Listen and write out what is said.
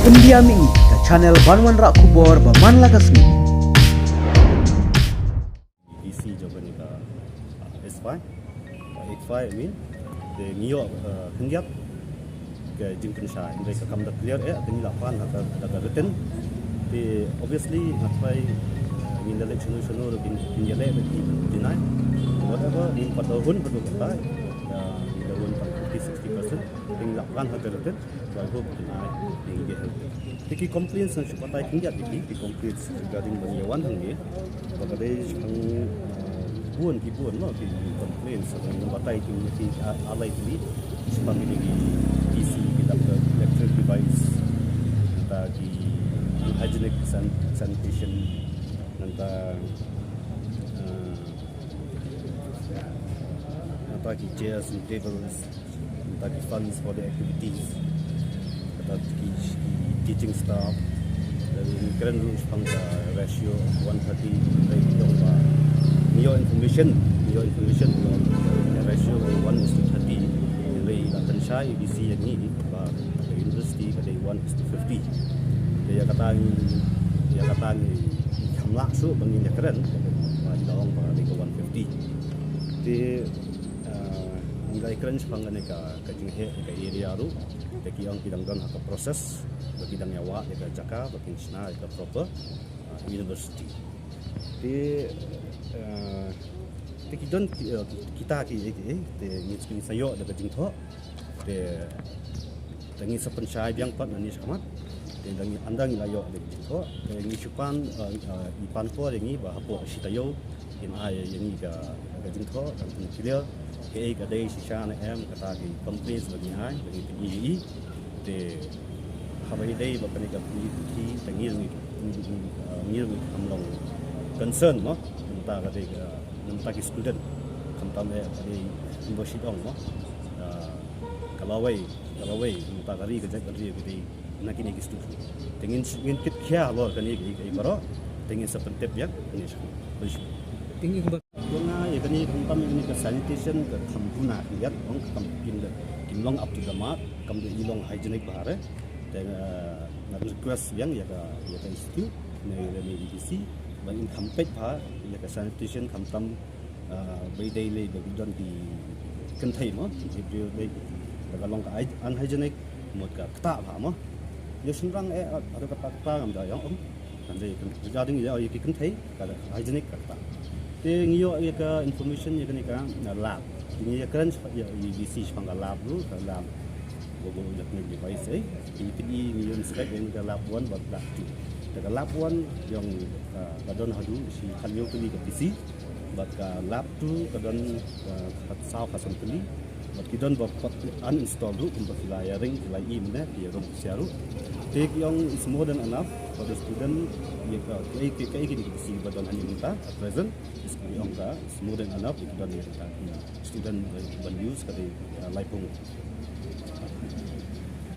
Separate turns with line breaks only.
Pendiami ke channel Banwan Rak Kubor Baman Lakasni.
DC jawapan ni ka S5, X5 mean the Neo Hindiap ke jingkan sha indai ka kam da clear tani lapan ada written the obviously ngapai in the election solution bin yale deny whatever in patahun betul kata the one 50-60% in lapan ada written so I hope deny in get tiki complaints na siya hindiap tiki complaints regarding the one hangi bagay ang buon no ki complaints sa patay ti alay ti sa pamilya PC kita electric device nanta ki hygienic sanitation nanta ki chairs and tables nanta ki funds for the activities nanta ki teaching staff dari current rules pang ratio of 130 Neo information ratio 1:30 dari akan saya ABC yang ini ba university kada 1:50 dia kata hamla su bangin keren ba dong ba di 150 di ngai keren sepangan ka jing he ka area ru de kiang bidang don ka proses bidang yawa de jaka bakin sna ka proper university di kita ni sayo dapat jingtho de dangi sepensyai biang pat nani sekamat de dangi andang layo de jingtho de ni chupan ipan po dengi ba hapo sitayo in ai yang ga jingtho dan clear ke ga dei sisana em kata ki complaints bagi ai bagi PEE de habai dei ba kani ga ki dangi ni amlong concern mo ta ga dei nampak student kamtam dari university ong mo kalawai nampak hari kerja di nakini student tengin kit kya lo kani baro tengin sepentep ya ini tinggi kuna ya kani kamtam ini ke sanitation ke kampuna lihat ong kampin kimlong up to the mark kam de ilong hygienic bahare dan request yang ya ka institute ne EDC bang kampet pa ya ka sanitation kamtam by daily bidon di kentai mo video day dagalong ka unhygienic mod ka kta pa mo yo sunrang ada kata ngam da yang andai regarding ya ki kentai ka hygienic kta te ngiyo ya ka information ya ka lab ini ya kan ya EDC pang lab lu ka lab bobo electronic device PPE ngiyon spec yang ka lab 1 buat lab 2 daga lab 1 yang kadon hadu si kanyo tuli ke PC bat ka lab 2 kadon saw kasan tuli bat kidon bat uninstall du untuk wiring wilayah imne di rom siaru take yang is more than enough for the student ya kai gini PC badon hanya minta at present is yang ka is more than enough kidon ya student ban use kali laipung